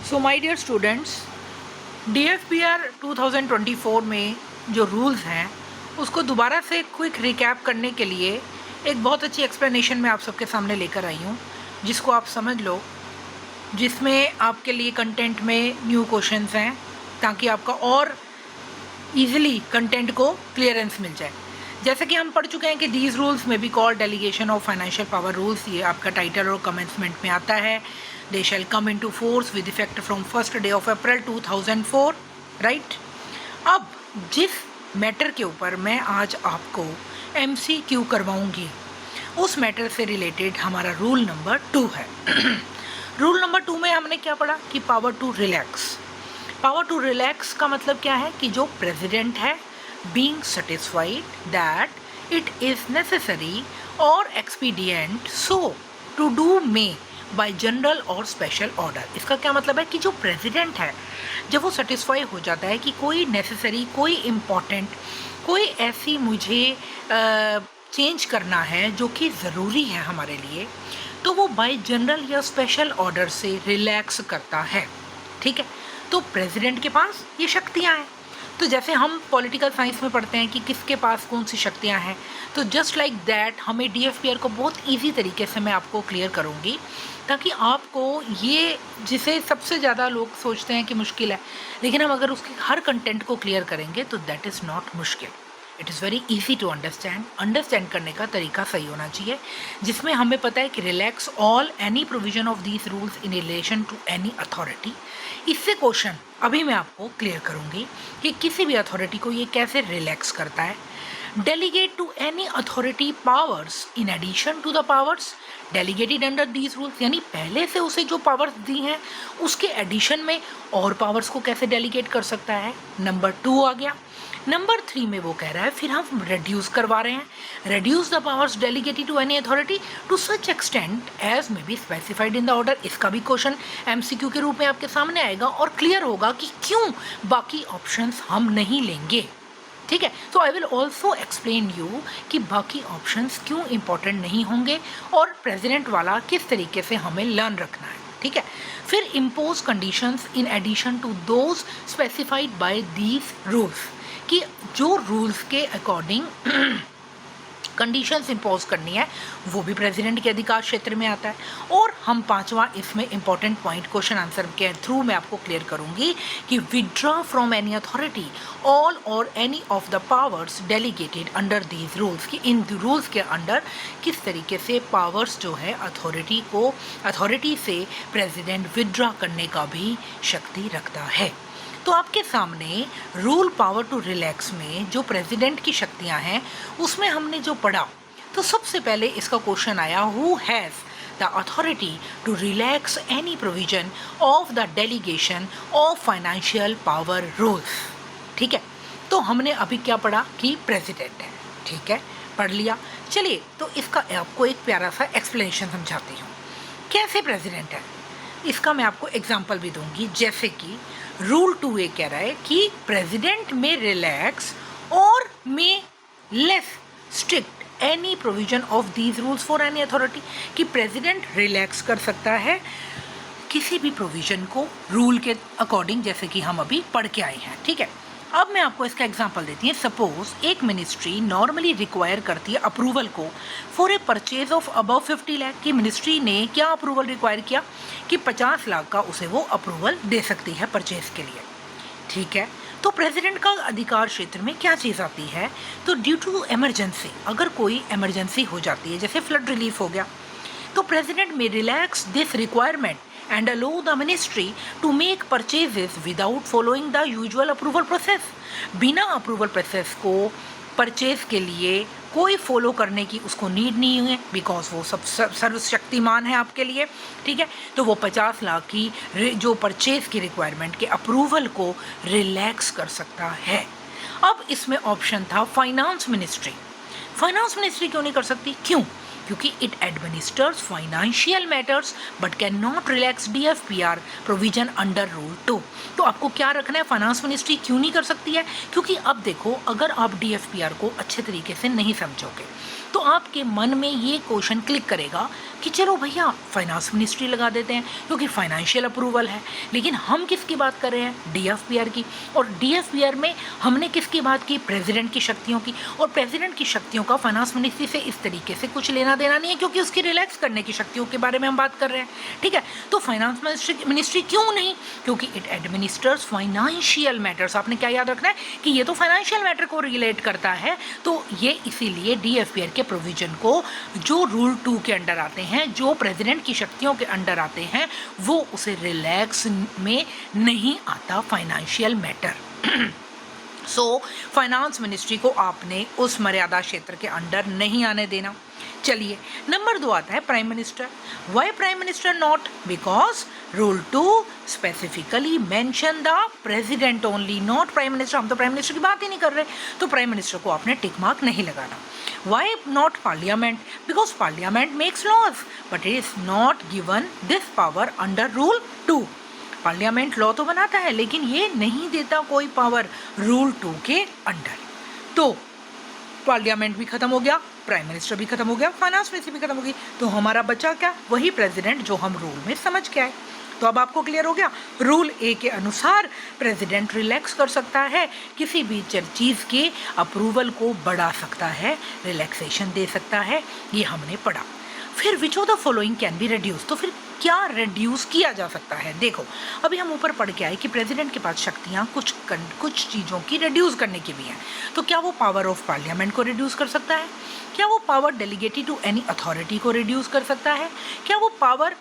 So my dear students, DFPR 2024 में जो rules हैं उसको दोबारा से क्विक रिकैप करने के लिए एक बहुत अच्छी एक्सप्लेनेशन मैं आप सबके सामने लेकर आई हूँ, जिसको आप समझ लो, जिसमें आपके लिए कंटेंट में न्यू क्वेश्चंस हैं ताकि आपका और इजीली कंटेंट को क्लियरेंस मिल जाए। जैसे कि हम पढ़ चुके हैं कि दीज रूल्स में be called delegation of financial power rules, ये आपका टाइटल और कमेंसमेंट में आता है। They shall come into force with effect from first day of April 2004, right. अब जिस मैटर के ऊपर मैं आज आपको MCQ करवाऊंगी उस मैटर से रिलेटेड हमारा रूल नंबर 2 है। रूल नंबर 2 में हमने क्या पढ़ा कि power to relax. Power to relax का मतलब क्या है कि जो प्रेसिडेंट है being satisfied that it is necessary or expedient so to do may by general or special order। इसका क्या मतलब है कि जो प्रेसिडेंट है जब वो सेटिस्फाई हो जाता है कि कोई नेसेसरी, कोई इम्पॉर्टेंट, कोई ऐसी मुझे चेंज करना है जो कि ज़रूरी है हमारे लिए, तो वो बाय जनरल या स्पेशल ऑर्डर से रिलैक्स करता है। ठीक है, तो प्रेसिडेंट के पास ये शक्तियाँ हैं। तो जैसे हम पॉलिटिकल साइंस में पढ़ते हैं कि किसके पास कौन सी शक्तियां हैं, तो जस्ट लाइक दैट हमें DFPR को बहुत इजी तरीके से मैं आपको क्लियर करूंगी ताकि आपको ये, जिसे सबसे ज़्यादा लोग सोचते हैं कि मुश्किल है, लेकिन हम अगर उसके हर कंटेंट को क्लियर करेंगे तो दैट इज़ नॉट मुश्किल, it is very easy to understand. Understand करने का तरीका सही होना चाहिए, जिसमें हमें पता है कि relax all any provision of these rules in relation to any authority. इससे क्वेश्चन अभी मैं आपको क्लियर करूंगी कि किसी भी अथॉरिटी को ये कैसे रिलैक्स करता है। Delegate to any authority powers in addition to the powers delegated under these rules, यानी पहले से उसे जो पावर्स दी हैं उसके एडिशन में और पावर्स को कैसे डेलीगेट कर सकता है। नंबर 2 आ गया। नंबर 3 में वो कह रहा है फिर हम रिड्यूस करवा रहे हैं, reduce the powers delegated to any authority to such extent as may be specified in the order. इसका भी क्वेश्चन MCQ के रूप में आपके सामने आएगा और क्लियर होगा कि क्यों बाकी ऑप्शंस हम नहीं लेंगे। ठीक है, तो I will also explain you कि बाकी ऑप्शंस क्यों इंपॉर्टेंट नहीं होंगे और प्रेसिडेंट वाला किस तरीके से हमें लर्न रखना है। ठीक है, फिर impose conditions in addition to those specified by these rules, कि जो रूल्स के अकॉर्डिंग कंडीशंस इम्पोज करनी है वो भी प्रेसिडेंट के अधिकार क्षेत्र में आता है। और हम 5वां इसमें इंपॉर्टेंट पॉइंट क्वेश्चन आंसर के थ्रू मैं आपको क्लियर करूंगी कि withdraw from any authority all और any of the powers delegated under these rules, कि इन रूल्स के अंडर किस तरीके से पावर्स जो है अथॉरिटी से प्रेसिडेंट विड्रॉ करने का भी शक्ति रखता है। तो आपके सामने रूल पावर टू रिलैक्स में जो प्रेसिडेंट की शक्तियां हैं उसमें हमने जो पढ़ा, तो सबसे पहले इसका क्वेश्चन आया, who has the authority to relax any provision of the delegation of financial power rules. ठीक है, तो हमने अभी क्या पढ़ा कि प्रेसिडेंट है। ठीक है, पढ़ लिया। चलिए, तो इसका आपको एक प्यारा सा एक्सप्लेनेशन समझाती हूँ कैसे प्रेसिडेंट है। इसका मैं आपको एग्जाम्पल भी दूंगी, जैसे कि रूल 2A कह रहा है कि प्रेसिडेंट में रिलैक्स और में less strict any provision of these rules for any authority, कि प्रेसिडेंट रिलैक्स कर सकता है किसी भी प्रोविजन को रूल के अकॉर्डिंग, जैसे कि हम अभी पढ़ के आए हैं। ठीक है, अब मैं आपको इसका एग्जांपल देती हूँ। सपोज एक मिनिस्ट्री नॉर्मली रिक्वायर करती है अप्रूवल को for a purchase of above 50 lakh, की मिनिस्ट्री ने क्या अप्रूवल रिक्वायर किया कि 50 लाख का उसे वो अप्रूवल दे सकती है परचेज के लिए। ठीक है, तो प्रेसिडेंट का अधिकार क्षेत्र में क्या चीज़ आती है, तो ड्यू टू इमरजेंसी, अगर कोई इमरजेंसी हो जाती है जैसे फ्लड रिलीफ हो गया, तो प्रेसिडेंट में relax this requirement and allow the ministry to make purchases without following the usual approval process। बिना अप्रूवल प्रोसेस को परचेज के लिए कोई फॉलो करने की उसको नीड नहीं है, बिकॉज वो सब सर्वशक्तिमान है आपके लिए। ठीक है, तो वो 50 लाख की जो परचेज की रिक्वायरमेंट के अप्रूवल को रिलैक्स कर सकता है। अब इसमें ऑप्शन था फाइनेंस मिनिस्ट्री। फाइनेंस मिनिस्ट्री क्यों नहीं कर सकती? क्यों? क्योंकि it administers financial matters but cannot not relax DFPR provision under rule 2। तो आपको क्या रखना है, फाइनेंस मिनिस्ट्री क्यों नहीं कर सकती है? क्योंकि अब देखो, अगर आप DFPR को अच्छे तरीके से नहीं समझोगे तो आपके मन में ये क्वेश्चन क्लिक करेगा कि चलो भैया फाइनेंस मिनिस्ट्री लगा देते हैं क्योंकि फाइनेंशियल अप्रूवल है। लेकिन हम किसकी बात कर रहे हैं? डीएफपीआर की। और डीएफपीआर में हमने किसकी बात की? प्रेसिडेंट की शक्तियों की। और प्रेसिडेंट की शक्तियों का फाइनेंस मिनिस्ट्री से इस तरीके से कुछ लेना देना नहीं है क्योंकि उसकी रिलैक्स करने की शक्तियों के बारे में हम बात कर रहे हैं। ठीक है, तो फाइनेंस मिनिस्ट्री क्यों नहीं? क्योंकि इट एडमिनिस्टर्स फाइनेंशियल मैटर्स। आपने क्या याद रखना है कि ये तो फाइनेंशियल मैटर को रिलेट करता है, तो ये इसीलिए डीएफपीआर के प्रोविजन को जो रूल 2 के अंडर आते हैं, जो प्रेसिडेंट की शक्तियों के अंडर आते हैं, वो उसे रिलैक्स में नहीं आता financial matter. So finance ministry को आपने उस मर्यादा क्षेत्र के अंडर नहीं आने देना। चलिए, नंबर 2 आता है prime minister. Why prime minister not? Because rule 2 specifically mention the president only, not prime minister. हम तो प्राइम मिनिस्टर की बात ही नहीं कर रहे, तो प्राइम मिनिस्टर को आपने टिक मार्क नहीं लगाना। Why not parliament? Because parliament makes laws but it is not given this power under rule 2। Parliament law तो बनाता है लेकिन ये नहीं देता कोई पावर रूल 2 के अंडर। तो पार्लियामेंट भी खत्म हो गया, प्राइम मिनिस्टर भी खत्म हो गया, फाइनेंस मिनिस्ट्री भी खत्म हो गई, तो हमारा बचा क्या? वही प्रेसिडेंट जो हम रूल में समझ के आए। तो अब आपको क्लियर हो गया, रूल ए के अनुसार प्रेसिडेंट रिलैक्स कर सकता है, किसी भी चीज़ के अप्रूवल को बढ़ा सकता है, रिलैक्सेशन दे सकता है, ये हमने पढ़ा। फिर which of the following can be reduce? तो फिर क्या रिड्यूस किया जा सकता है? देखो, अभी हम ऊपर पढ़ के आए कि प्रेसिडेंट के पास शक्तियाँ कुछ चीज़ों की रिड्यूस करने की भी हैं। तो क्या वो पावर ऑफ पार्लियामेंट को रिड्यूस कर सकता है? क्या वो power delegated to any authority को रिड्यूस कर सकता है? क्या वो पावर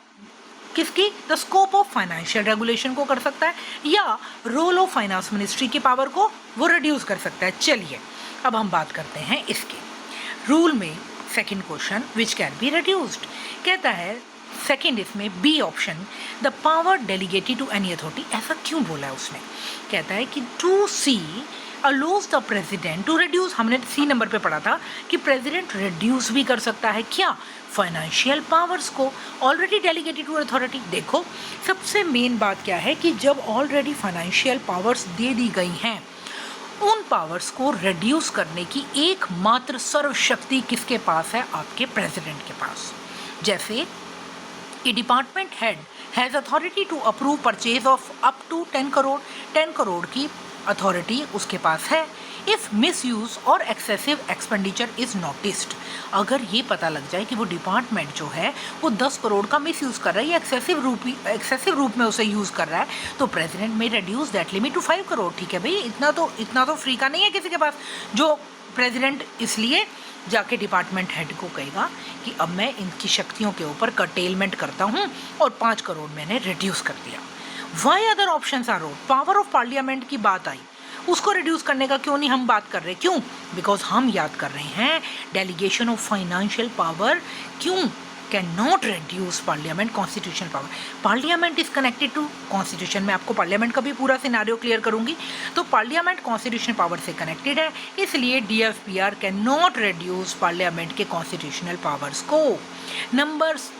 किसकी? The scope of financial regulation को कर सकता है? या रोल ऑफ फाइनेंस मिनिस्ट्री की पावर को वो रिड्यूस कर सकता है? चलिए, अब हम बात करते हैं इसके रूल में। Second question, which can be reduced, कहता है सेकेंड इसमें B option, the power delegated to any authority. ऐसा क्यों बोला है उसने? कहता है कि two C allows the president to reduce. हमने सी नंबर पे पढ़ा था कि प्रेसिडेंट रिड्यूस भी कर सकता है क्या? फाइनेंशियल पावर्स को ऑलरेडी डेलीगेटेड टू अथॉरिटी। देखो, सबसे मेन बात क्या है कि जब ऑलरेडी फाइनेंशियल पावर्स दे दी गई हैं, उन पावर्स को रिड्यूस करने की एकमात्र सर्वशक्ति किसके पास है? आपके प्रेसिडेंट के पास। जैसे a department head has authority to approve purchase of up to 10 crore. 10 crore की अथॉरिटी उसके पास है। इफ़ मिस यूज़ और एक्सेसिव एक्सपेंडिचर इज़ नोटिस्ड, अगर ये पता लग जाए कि वो डिपार्टमेंट जो है वो 10 करोड़ का मिस यूज़ कर रहा है या एक्सेसिव रूप में उसे यूज़ कर रहा है, तो प्रेसिडेंट में reduce that limit to 5 crore. ठीक है भाई, इतना तो फ्री का नहीं है किसी के पास, जो प्रेसिडेंट इसलिए जाके डिपार्टमेंट हेड को कहेगा कि अब मैं इनकी शक्तियों के ऊपर कर्टेलमेंट करता हूँ और 5 करोड़ मैंने रिड्यूस कर दिया। वाई अदर ऑप्शंस आर रोड? पावर ऑफ पार्लियामेंट की बात आई, उसको रिड्यूस करने का क्यों नहीं हम बात कर रहे? क्यों? बिकॉज हम याद कर रहे हैं डेलीगेशन ऑफ फाइनेंशियल पावर क्यों can not reduce parliament constitutional power. Parliament is connected to constitution. मैं आपको पार्लियामेंट का भी पूरा सिनारियो क्लियर करूंगी। तो पार्लियामेंट कॉन्स्टिट्यूशनल पावर से कनेक्टेड है, इसलिए डीएफपीआर कैन नॉट रिड्यूस पार्लियामेंट के कॉन्स्टिट्यूशनल पावर्स को। Numbers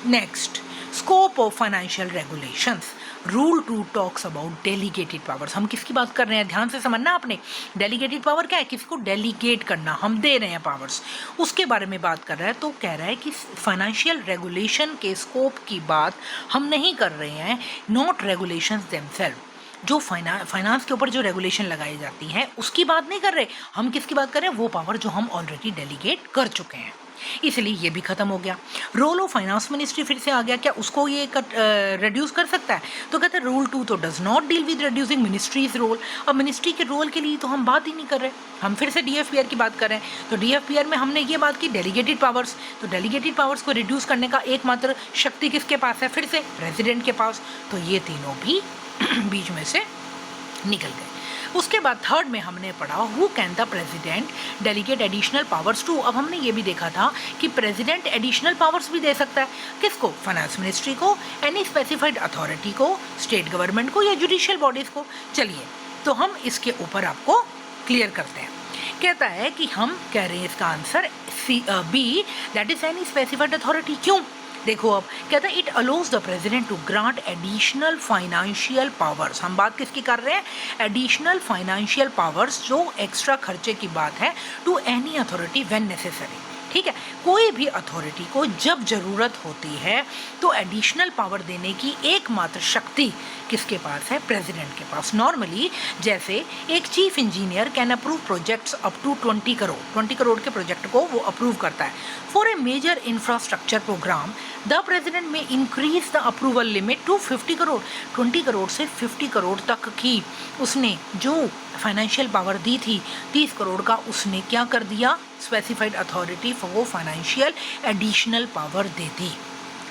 next, scope of financial regulations. Rule 2 talks about delegated powers. हम किसकी बात कर रहे हैं? ध्यान से समझना आपने। डेलीगेटेड पावर क्या है? किसी को डेलीगेट करना, हम दे रहे हैं पावर्स, उसके बारे में बात कर रहा है। तो कह रहा है कि फाइनेंशियल रेगुलेशन के स्कोप की बात हम नहीं कर रहे हैं, नॉट रेगुलेशंस देमसेल्फ। जो फाइनेंस के ऊपर जो रेगुलेशन लगाई जाती हैं उसकी बात नहीं कर रहे, हम किसकी बात कर रहे हैं? वो पावर जो हम ऑलरेडी डेलीगेट कर चुके हैं, इसलिए ये भी खत्म हो गया। रोल ऑफ फाइनेंस मिनिस्ट्री फिर से आ गया, क्या उसको ये रिड्यूस कर सकता है? तो कहते हैं रूल 2 तो does not deal with reducing ministries role. अब मिनिस्ट्री के रोल के लिए तो हम बात ही नहीं कर रहे, हम फिर से डीएफपीआर की बात कर रहे हैं। तो डीएफपीआर में हमने ये बात की डेलीगेटेड पावर्स, तो डेलीगेटेड पावर्स को रिड्यूस करने का एकमात्र शक्ति किसके पास है? फिर से प्रेसिडेंट के पास। तो ये तीनों भी बीच में से निकल गए। उसके बाद थर्ड में हमने पढ़ा who can the president delegate additional powers to. अब हमने ये भी देखा था कि प्रेसिडेंट एडिशनल पावर्स भी दे सकता है, किसको? फाइनेंस मिनिस्ट्री को, एनी स्पेसिफाइड अथॉरिटी को, स्टेट गवर्नमेंट को या जुडिशियल बॉडीज को। चलिए, तो हम इसके ऊपर आपको क्लियर करते हैं। कहता है कि हम कह रहे हैं इसका answer B, that is any specified authority. क्यों? देखो, अब कहता है it allows the president to grant additional financial powers. हम बात किसकी कर रहे हैं? एडिशनल फाइनेंशियल पावर्स, जो एक्स्ट्रा खर्चे की बात है, to any authority when necessary. ठीक है, कोई भी अथॉरिटी को जब ज़रूरत होती है तो एडिशनल पावर देने की एकमात्र शक्ति किसके पास है? प्रेसिडेंट के पास। नॉर्मली जैसे एक chief engineer can approve projects up to 20 crore के प्रोजेक्ट को वो अप्रूव करता है। For a major infrastructure programme the president may increase the approval limit to 50 crore. 20 crore से 50 करोड़ तक की उसने जो फाइनेंशियल पावर दी थी, 30 करोड़ का उसने क्या कर दिया? स्पेसिफाइड अथॉरिटी को फाइनेंशियल एडिशनल पावर दे दी।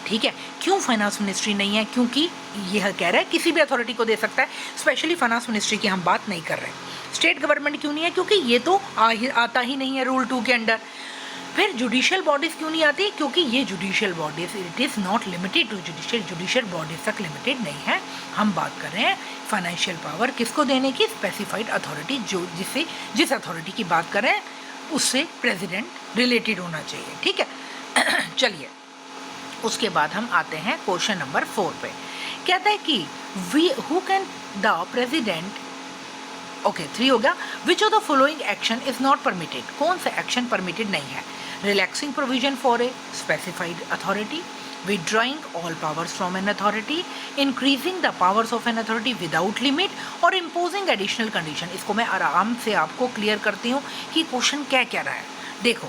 ठीक है, क्यों फाइनेंस मिनिस्ट्री नहीं है? क्योंकि यह कह रहा है किसी भी अथॉरिटी को दे सकता है, स्पेशली फाइनेंस मिनिस्ट्री की हम बात नहीं कर रहे। स्टेट गवर्नमेंट क्यों नहीं है? क्योंकि ये तो आता ही नहीं है रूल 2 के अंडर। फिर जुडिशियल बॉडीज़ क्यों नहीं आती? क्योंकि ये judicial bodies it is not limited to judicial bodies तक लिमिटेड नहीं है। हम बात कर रहे हैं फाइनेंशियल पावर किसको देने की? स्पेसिफाइड अथॉरिटी, जिस अथॉरिटी की बात कर रहे हैं उससे प्रेसिडेंट रिलेटेड होना चाहिए। ठीक है चलिए, उसके बाद हम आते हैं क्वेश्चन नंबर 4 पे। कहता है कि who can the president, okay 3 हो गया। Which of the following action is not permitted? कौन सा एक्शन परमिटेड नहीं है? Relaxing provision for a specified authority, withdrawing all powers from an authority, increasing the powers of an authority without limit, और imposing additional condition। इसको मैं आराम से आपको क्लियर करती हूँ कि क्वेश्चन क्या कह रहा है। देखो,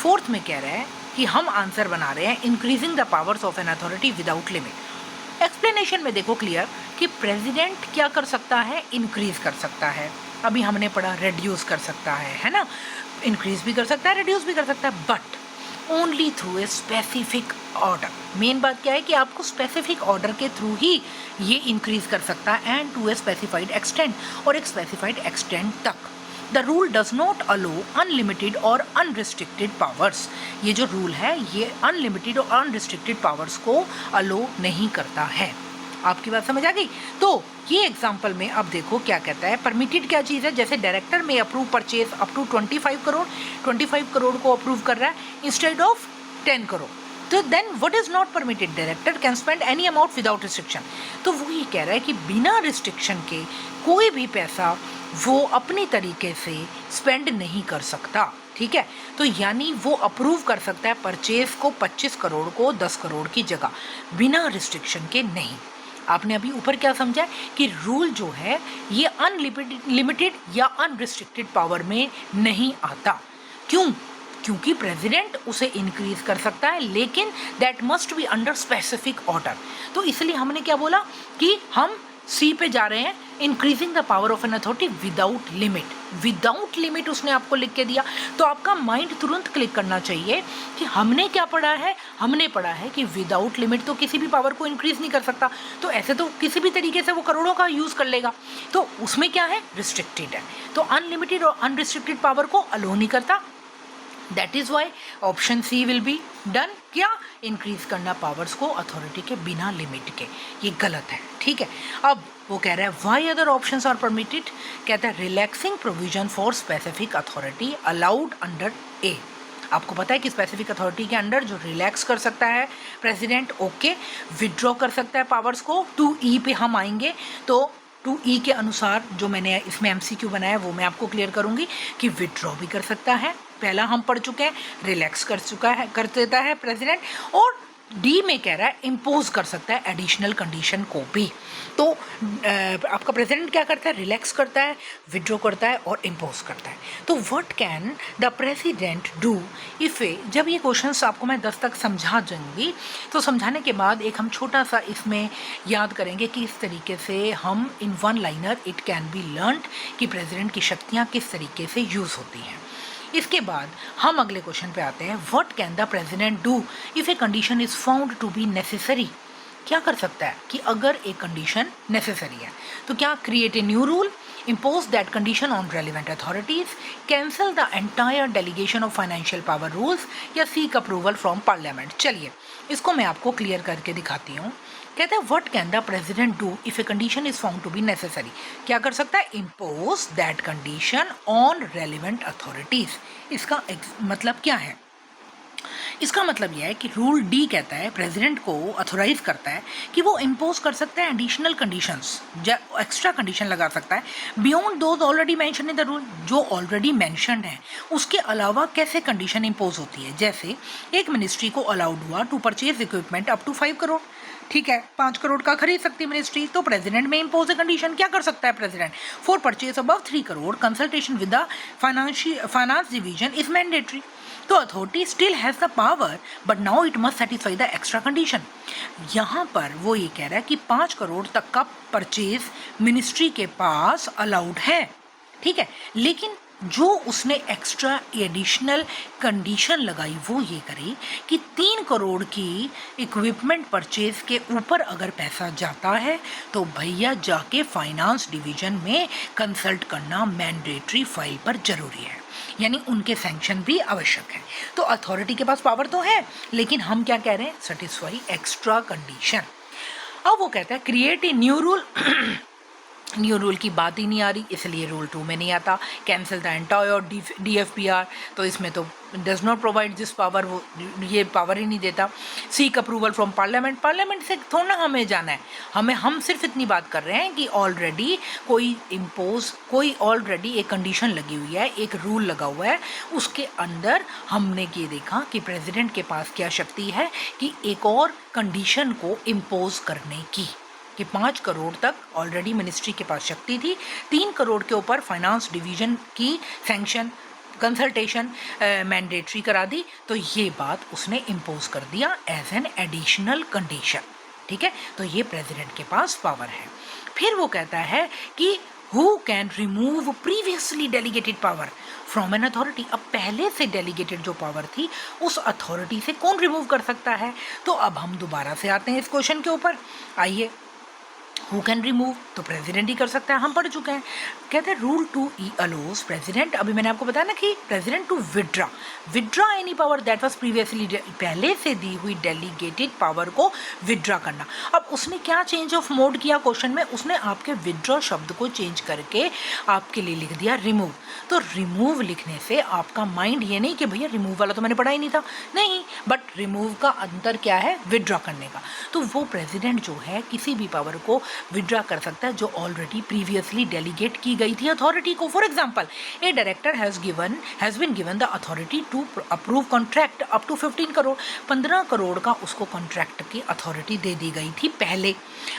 4th में कह रहा है कि हम आंसर बना रहे हैं increasing the powers of an authority without limit. Explanation में देखो क्लियर कि प्रेसिडेंट क्या कर सकता है? इंक्रीज कर सकता है। अभी हमने पढ़ा रेड्यूस कर सकता है ना? इंक्रीज भी कर सकता है, रेड्यूस भी कर सकता है, but only through a specific order. Main बात क्या है कि आपको स्पेसिफिक ऑर्डर के थ्रू ही ये इंक्रीज कर सकता है, and to a specified extent, और एक स्पेसिफाइड एक्सटेंट तक। The rule does not allow unlimited और अनरिस्ट्रिक्टेड पावर्स। ये जो रूल है ये अनलिमिटेड और अनरिस्ट्रिक्टेड पावर्स को अलो नहीं करता है। आपकी बात समझ आ गई? तो ये एग्जाम्पल में अब देखो क्या कहता है। परमिटेड क्या चीज़ है? जैसे डायरेक्टर में approve purchase up to 25 crore को अप्रूव कर रहा है इंस्टेड ऑफ 10 करोड़। तो then what is not permitted? Director can spend any amount without restriction. तो वो ये कह रहा है कि बिना रिस्ट्रिक्शन के कोई भी पैसा वो अपनी तरीके से स्पेंड नहीं कर सकता। ठीक है, तो यानी वो अप्रूव कर सकता है परचेज को 25 करोड़ को 10 करोड़ की जगह, बिना रिस्ट्रिक्शन के नहीं। आपने अभी ऊपर क्या समझा कि रूल जो है ये अनलिमिटेड या अनरिस्ट्रिक्टेड पावर में नहीं आता। क्यों? क्योंकि प्रेसिडेंट उसे इंक्रीज कर सकता है, लेकिन that must be under specific order. तो इसलिए हमने क्या बोला कि हम सी पे जा रहे हैं, increasing the power of an authority without limit. Without limit उसने आपको लिख के दिया, तो आपका माइंड तुरंत क्लिक करना चाहिए कि हमने क्या पढ़ा है। हमने पढ़ा है कि विदाउट लिमिट तो किसी भी पावर को इंक्रीज नहीं कर सकता, तो ऐसे तो किसी भी तरीके से वो करोड़ों का यूज़ कर लेगा। तो उसमें क्या है? रिस्ट्रिक्टेड है। तो अनलिमिटेड और अनरिस्ट्रिक्टेड पावर को अलो नहीं करता। That is why option C will be done. क्या? इंक्रीज करना पावर्स को अथॉरिटी के बिना लिमिट के, ये गलत है। ठीक है, अब वो कह रहा है why other options are permitted. कहता है relaxing provision for specific authority allowed under a. आपको पता है कि स्पेसिफिक अथॉरिटी के अंडर जो रिलैक्स कर सकता है प्रेसिडेंट, ओके, विड्रॉ कर सकता है पावर्स को। 2E पे हम आएंगे, तो 2E के अनुसार जो मैंने इसमें MCQ बनाया वो मैं आपको क्लियर करूंगी कि विड्रॉ भी कर सकता है। पहला हम पढ़ चुके हैं, रिलैक्स कर देता है प्रेसिडेंट, और डी में कह रहा है इम्पोज कर सकता है एडिशनल कंडीशन को भी। तो आपका प्रेसिडेंट क्या करता है? रिलैक्स करता है, विड्रॉ करता है और इम्पोज करता है। तो what can the president do if a, जब ये क्वेश्चंस आपको मैं 10 तक समझा दूंगी, तो समझाने के बाद एक हम छोटा सा इसमें याद करेंगे कि इस तरीके से हम in one liner it can be learned कि प्रेसिडेंट की शक्तियाँ किस तरीके से यूज़ होती हैं। इसके बाद हम अगले क्वेश्चन पे आते हैं। What can the president do if a condition is found to be necessary? क्या कर सकता है कि अगर एक कंडीशन नेसेसरी है तो क्या? Create a new rule, impose that condition on relevant authorities, cancel the entire delegation of financial power rules, या seek approval from parliament। चलिए इसको मैं आपको क्लियर करके दिखाती हूँ। कहते हैं what can the president do if a condition is found to be necessary? क्या कर सकता है? Impose that condition on relevant authorities. इसका मतलब क्या है? इसका मतलब यह है कि रूल डी कहता है प्रेसिडेंट को अथोराइज करता है कि वो इम्पोज कर सकता है एडिशनल कंडीशंस, एक्स्ट्रा कंडीशन लगा सकता है beyond those already mention in the rule, जो ऑलरेडी मेंशन्ड है उसके अलावा कैसे कंडीशन इम्पोज होती है। जैसे एक मिनिस्ट्री को अलाउड हुआ to purchase equipment up to 5 crore, ठीक है, 5 करोड़ का खरीद सकती है मिनिस्ट्री, तो president may impose a condition क्या कर सकता है president, for purchase above 3 crore consultation with the finance division is mandatory. तो authority still has the power but now it must satisfy the extra condition. यहाँ पर वो ये कह रहा है कि 5 करोड़ तक का परचेज मिनिस्ट्री के पास अलाउड है, ठीक है, लेकिन जो उसने एक्स्ट्रा एडिशनल कंडीशन लगाई वो ये करी कि 3 करोड़ की इक्विपमेंट परचेज के ऊपर अगर पैसा जाता है तो भैया जाके फाइनेंस डिवीजन में कंसल्ट करना मैंडेटरी फाइल पर जरूरी है, यानी उनके सैंक्शन भी आवश्यक है। तो अथॉरिटी के पास पावर तो है, लेकिन हम क्या कह रहे हैं, सेटिस्फाई एक्स्ट्रा कंडीशन। अब वो कहता है create a new rule new rule की बात ही नहीं आ रही, इसलिए रूल 2 में नहीं आता। कैंसिल द एंटायर DFPR, तो इसमें तो does not provide this power, वो ये पावर ही नहीं देता। Seek approval from parliament, parliament से थोड़ा हमें जाना है, हम सिर्फ इतनी बात कर रहे हैं कि ऑलरेडी कोई ऑलरेडी एक कंडीशन लगी हुई है, एक रूल लगा हुआ है, उसके अंदर हमने ये देखा कि प्रेसिडेंट के पास क्या शक्ति है कि एक और कंडीशन को इम्पोज करने की, कि 5 करोड़ तक ऑलरेडी मिनिस्ट्री के पास शक्ति थी, 3 करोड़ के ऊपर फाइनेंस डिवीजन की सैंक्शन कंसल्टेशन मैंडेटरी करा दी, तो ये बात उसने इम्पोज कर दिया एज एन एडिशनल कंडीशन, ठीक है। तो ये प्रेसिडेंट के पास पावर है। फिर वो कहता है कि who can remove previously delegated power from an authority. अब पहले से डेलीगेटेड जो पावर थी उस अथॉरिटी से कौन रिमूव कर सकता है। तो अब हम दोबारा से आते हैं इस क्वेश्चन के ऊपर, आइए। हु कैन रिमूव, तो प्रेसिडेंट ही कर सकता है, हम पढ़ चुके हैं। कहते हैं रूल 2E अलोज प्रेसिडेंट, अभी मैंने आपको बताया ना कि president to withdraw any power that was previously, पहले से दी हुई डेलीगेटेड पावर को विड्रा करना। अब उसने क्या चेंज ऑफ मोड किया क्वेश्चन में, उसने आपके विड्रॉ शब्द को चेंज करके आपके लिए लिख दिया रिमूव। तो रिमूव लिखने से आपका माइंड ये नहीं कि भैया रिमूव वाला तो मैंने पढ़ा ही नहीं था, नहीं, बट रिमूव का अंतर क्या है, विड्रॉ करने का। तो वो प्रेसिडेंट जो है किसी भी पावर को विड्रॉ कर सकता है जो ऑलरेडी प्रीवियसली डेलीगेट की गई थी अथॉरिटी को। For example, a director has been given the authority to approve contract up to 15 crore, 15 crore का उसको कॉन्ट्रैक्ट की अथॉरिटी दे दी गई थी पहले।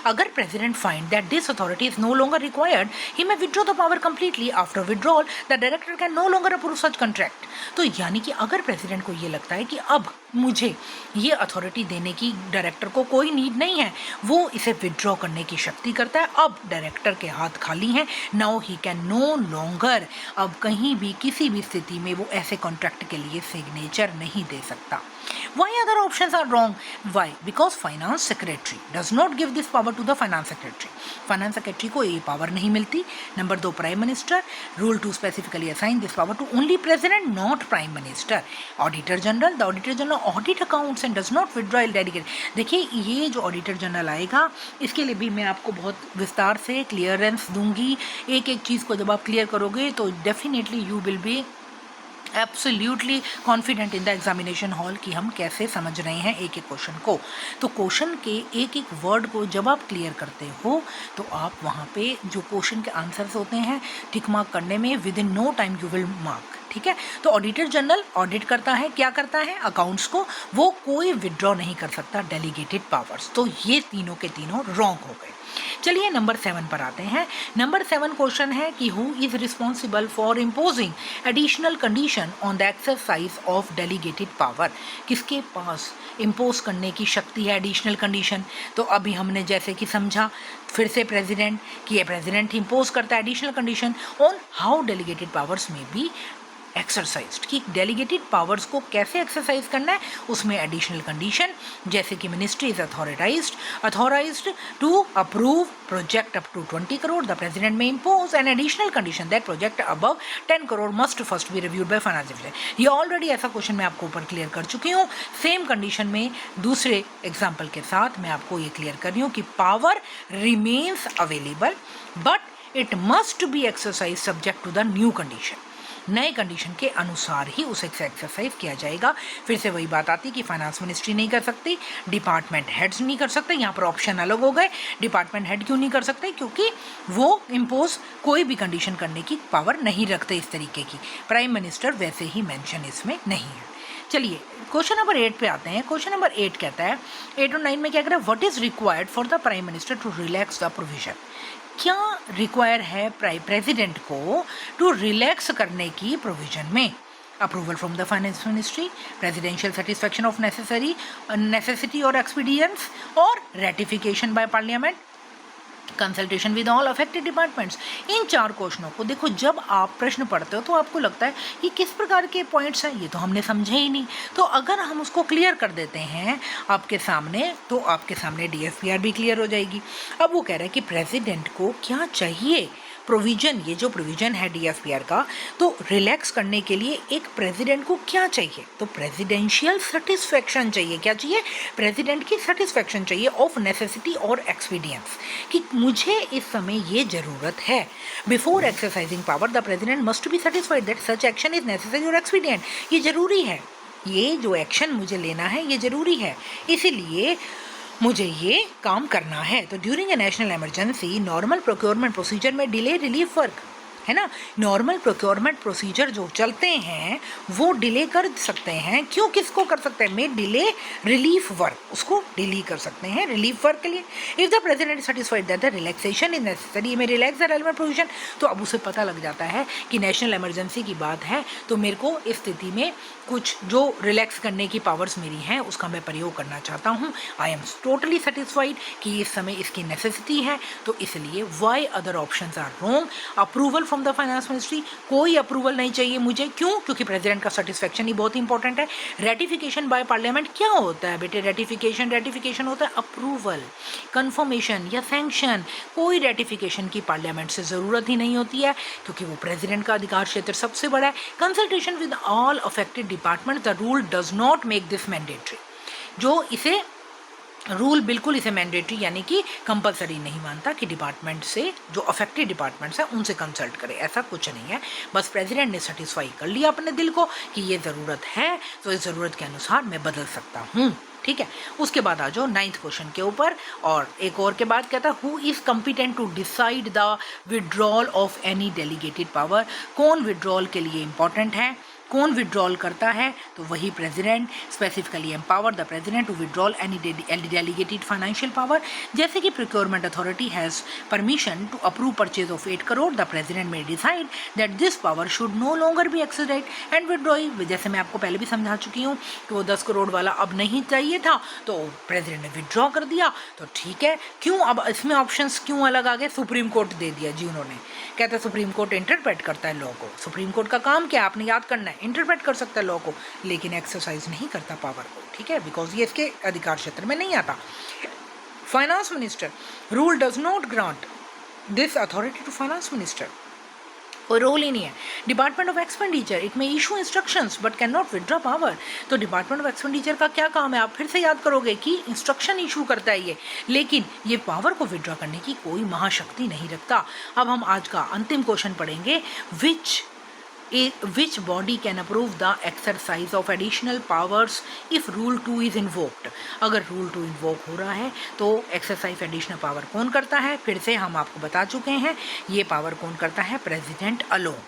अगर president find that this authority is no longer required, he may withdraw the power completely. After withdrawal the director can no longer approve such contract. तो यानी कि अगर प्रेसिडेंट को ये लगता है कि अब मुझे ये अथॉरिटी देने की डायरेक्टर को कोई नीड नहीं है, वो इसे विड्रॉ करने की शक्ति करता है। अब डायरेक्टर के हाथ खाली हैं, now he can no longer, अब कहीं भी किसी भी स्थिति में वो ऐसे कॉन्ट्रैक्ट के लिए सिग्नेचर नहीं दे सकता। Why other options are wrong? Why? Because finance secretary does not give this power to the finance secretary. Finance secretary को ये पावर नहीं मिलती। Number 2, prime minister, rule 2 specifically assign this power to only president, not prime minister. Auditor general, the auditor general audit accounts and does not withdraw delegate. देखिए ये जो auditor general आएगा इसके लिए भी मैं आपको बहुत विस्तार से क्लियरेंस दूंगी। एक एक चीज़ को जब आप क्लियर करोगे तो definitely you will be absolutely confident in the examination hall कि हम कैसे समझ रहे हैं एक एक क्वेश्चन को। तो क्वेश्चन के एक एक वर्ड को जब आप क्लियर करते हो तो आप वहाँ पे जो क्वेश्चन के आंसर्स होते हैं टिक मार्क करने में within no time you will mark, ठीक है। तो ऑडिटर जनरल ऑडिट करता है, क्या करता है, अकाउंट्स को, वो कोई विड्रॉ नहीं कर सकता डेलीगेटेड पावर्स। तो ये तीनों के तीनों रॉन्ग हो गए। चलिए नंबर 7 पर आते हैं। नंबर 7 क्वेश्चन है कि who is responsible for imposing additional condition on the exercise of delegated power. किसके पास इम्पोज करने की शक्ति है एडिशनल कंडीशन। तो अभी हमने जैसे कि समझा फिर से प्रेसिडेंट कि प्रेसिडेंट इम्पोज करता है additional condition on how delegated powers में बी एक्सरसाइज्ड, कि डेलीगेटेड पावर्स को कैसे एक्सरसाइज करना है, उसमें एडिशनल कंडीशन जैसे कि ministry is authorised to approve project up to 20 crore, the president may impose an additional condition that project above 10 crore must first be reviewed by finance division. ये already ऐसा question मैं आपको ऊपर क्लियर कर चुकी हूँ। सेम कंडीशन में दूसरे एग्जाम्पल के साथ मैं आपको ये क्लियर कर रही हूँ कि power remains available but it must be exercise subject to the new condition. नए कंडीशन के अनुसार ही उसे एक्सरसाइज किया जाएगा। फिर से वही बात आती है कि फाइनेंस मिनिस्ट्री नहीं कर सकती, डिपार्टमेंट हेड्स नहीं कर सकते। यहाँ पर ऑप्शन अलग हो गए। डिपार्टमेंट हेड क्यों नहीं कर सकते? क्योंकि वो इम्पोज कोई भी कंडीशन करने की पावर नहीं रखते इस तरीके की। प्राइम मिनिस्टर वैसे ही मेंशन इसमें नहीं है। चलिए क्वेश्चन नंबर 8 पे आते हैं। क्वेश्चन नंबर 8 कहता है, 8 और 9 में क्या कह रहा है, what is required for the prime minister to relax the provision. क्या रिक्वायर है प्रेसिडेंट को टू रिलैक्स करने की प्रोविजन में? Approval from the finance ministry, presidential satisfaction of necessity और एक्सपीडियंस, और ratification by parliament, consultation with all affected departments. इन 4 क्वेश्चनों को देखो, जब आप प्रश्न पढ़ते हो तो आपको लगता है कि किस प्रकार के पॉइंट्स हैं, ये तो हमने समझे ही नहीं। तो अगर हम उसको क्लियर कर देते हैं आपके सामने, तो आपके सामने DFPR भी क्लियर हो जाएगी। अब वो कह रहे हैं कि प्रेसिडेंट को क्या चाहिए प्रोविजन, ये जो प्रोविजन है DFPR का, तो रिलैक्स करने के लिए एक प्रेसिडेंट को क्या चाहिए? तो प्रेसिडेंशियल सेटिस्फैक्शन चाहिए। क्या चाहिए? प्रेसिडेंट की सेटिस्फैक्शन चाहिए ऑफ नेसेसिटी और एक्सपीडियंस, कि मुझे इस समय ये ज़रूरत है। Before exercising power the president must be satisfied that such action is necessary और एक्सपीडियंट। ये ज़रूरी है, ये जो एक्शन मुझे लेना है ये ज़रूरी है, इसीलिए मुझे ये काम करना है। तो during a national emergency normal procurement procedure में डिले रिलीफ वर्क है ना, नॉर्मल प्रोक्योरमेंट प्रोसीजर जो चलते हैं वो डिले कर सकते हैं। क्यों, किसको कर सकते हैं? में डिले रिलीफ वर्क, उसको डिले कर सकते हैं रिलीफ वर्क के लिए। If the president satisfied that the relaxation is necessary, में रिलैक्स द रेलेवेंट प्रोविजन, तो अब उसे पता लग जाता है कि नेशनल इमरजेंसी की बात है, तो मेरे को इस स्थिति में कुछ जो रिलैक्स करने की पावर्स मेरी हैं उसका मैं प्रयोग करना चाहता हूँ। आई एम टोटली सेटिस्फाइड कि इस समय इसकी नेसेसिटी है, तो इसलिए why other options are wrong. Approval from the finance ministry, कोई अप्रूवल नहीं चाहिए मुझे। क्यों? क्योंकि प्रेसिडेंट का सेटिस्फैक्शन ही बहुत इंपॉर्टेंट है। रेटिफिकेशन बाय पार्लियामेंट, क्या होता है बेटे रेटिफिकेशन होता है अप्रूवल, कन्फर्मेशन या सैंक्शन। कोई रेटिफिकेशन की पार्लियामेंट से ज़रूरत ही नहीं होती है, क्योंकि वो प्रेसिडेंट का अधिकार क्षेत्र सबसे बड़ा है। Consultation with all affected department, the rule does not make this mandatory. जो इसे रूल बिल्कुल इसे मैंडेटरी यानी कि कंपलसरी नहीं मानता कि डिपार्टमेंट से जो अफेक्टेड डिपार्टमेंट्स हैं उनसे कंसल्ट करे, ऐसा कुछ नहीं है। बस प्रेसिडेंट ने सेटिस्फाई कर लिया अपने दिल को कि ये ज़रूरत है, तो इस ज़रूरत के अनुसार मैं बदल सकता हूँ। ठीक है, उसके बाद आ जाओ 9th क्वेश्चन के ऊपर। और एक और के बाद कहता है, who is competent to decide the withdrawal of any delegated power. कौन विड्रॉल के लिए इंपॉर्टेंट है, कौन विड्रॉल करता है? तो वही president. Specifically empower the president to withdrawal any delegated financial power. जैसे कि procurement authority has permission to approve purchase of 8 crore, the president may decide that this power should no longer be exercise and withdraw. जैसे मैं आपको पहले भी समझा चुकी हूँ कि वो 10 करोड़ वाला अब नहीं चाहिए था, तो प्रेसिडेंट ने विड्रॉ कर दिया, तो ठीक है। क्यों अब इसमें ऑप्शंस क्यों अलग आ गए? सुप्रीम कोर्ट दे दिया जी उन्होंने। कहता है सुप्रीम कोर्ट इंटरप्रेट करता है लॉ को। सुप्रीम कोर्ट का काम क्या है? आपने याद करना है। इंटरप्रेट कर सकता है लॉ को, लेकिन एक्सरसाइज नहीं करता पावर को। ठीक है, बिकॉज ये इसके अधिकार क्षेत्र में नहीं आता। Finance minister, rule does not grant this authority to finance minister. कोई रोल ही नहीं है। Department of expenditure, it may issue instructions but cannot नॉट विड्रॉ पावर। तो डिपार्टमेंट ऑफ एक्सपेंडिचर का क्या काम है? आप फिर से याद करोगे कि इंस्ट्रक्शन इशू करता है ये, लेकिन ये पावर को विड्रॉ करने की कोई महाशक्ति नहीं रखता। अब हम आज का अंतिम क्वेश्चन पढ़ेंगे, which body can approve the exercise of additional powers if rule 2 is invoked। अगर rule 2 invoke हो रहा है तो exercise additional power कौन करता है? फिर से हम आपको बता चुके हैं, ये पावर कौन करता है? President alone.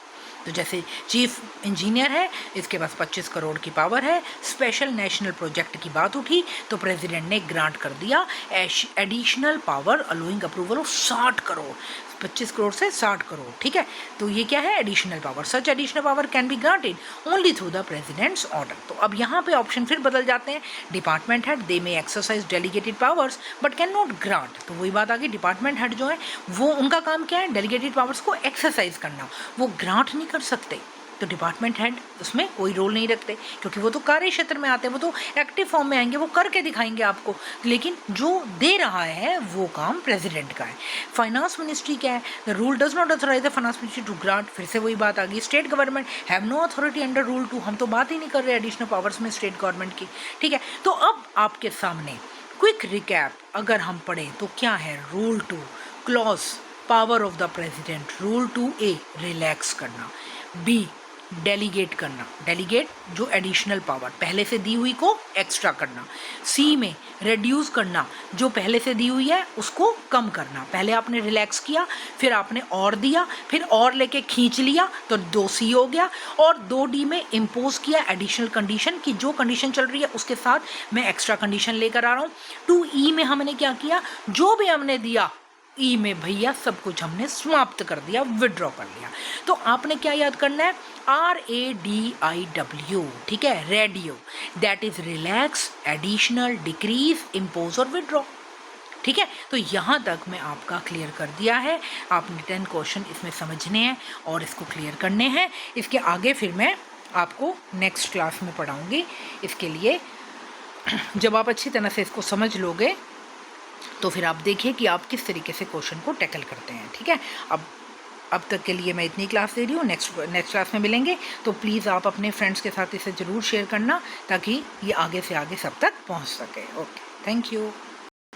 तो जैसे चीफ इंजीनियर है, इसके पास 25 करोड़ की पावर है, स्पेशल नेशनल प्रोजेक्ट की बात उठी तो प्रेसिडेंट ने ग्रांट कर दिया additional power allowing approval of 60 crore, 25 crore से 60 करोड़। ठीक है, तो ये क्या है? Additional power. Such additional power can be granted only through the president's order. तो अब यहाँ पे ऑप्शन फिर बदल जाते हैं। डिपार्टमेंट हेड, दे में exercise delegated powers but cannot not grant. तो वही बात आ गई, डिपार्टमेंट हेड जो है वो उनका काम क्या है? डेलीगेटेड पावर्स को एक्सरसाइज करना, वो ग्रांट नहीं कर सकते। तो डिपार्टमेंट हेड उसमें कोई रोल नहीं रखते, क्योंकि वो तो कार्य क्षेत्र में आते हैं, वो तो एक्टिव फॉर्म में आएंगे, वो करके दिखाएंगे आपको। लेकिन जो दे रहा है वो काम प्रेसिडेंट का है। फाइनेंस मिनिस्ट्री क्या है? The rule does not authorize the finance ministry to grant. फिर से वही बात आ गई, state government have no authority under rule 2। हम तो बात ही नहीं कर रहे एडिशनल पावर्स में स्टेट गवर्नमेंट की। ठीक है, तो अब आपके सामने क्विक रिकैप अगर हम पढ़ें तो क्या है? Rule 2 clause power of the president. Rule 2A relax करना, B डेलीगेट करना, डेलीगेट जो एडिशनल पावर, पहले से दी हुई को एक्स्ट्रा करना। सी में रिड्यूस करना, जो पहले से दी हुई है उसको कम करना। पहले आपने रिलैक्स किया, फिर आपने और दिया, फिर और लेके खींच लिया तो 2C हो गया। और 2D में इम्पोज किया एडिशनल कंडीशन कि जो कंडीशन चल रही है उसके साथ मैं एक्स्ट्रा कंडीशन लेकर आ रहा हूँ। 2E में हमने क्या किया, जो भी हमने दिया ई में भैया सब कुछ हमने समाप्त कर दिया, विड्रॉ कर लिया। तो आपने क्या याद करना है, RADIW, ठीक है, radio, that is relax, additional, decrease, impose और विड्रॉ। ठीक है, तो यहाँ तक मैं आपका क्लियर कर दिया है। आपने 10 क्वेश्चन इसमें समझने हैं और इसको क्लियर करने हैं। इसके आगे फिर मैं आपको नेक्स्ट क्लास में पढ़ाऊँगी। इसके लिए जब आप अच्छी तरह से इसको समझ लोगे तो फिर आप देखिए कि आप किस तरीके से क्वेश्चन को टैकल करते हैं। ठीक है, अब तक के लिए मैं इतनी क्लास दे रही हूँ। नेक्स्ट क्लास में मिलेंगे, तो प्लीज़ आप अपने फ्रेंड्स के साथ इसे ज़रूर शेयर करना ताकि ये आगे से आगे सब तक पहुँच सके। Okay, thank you.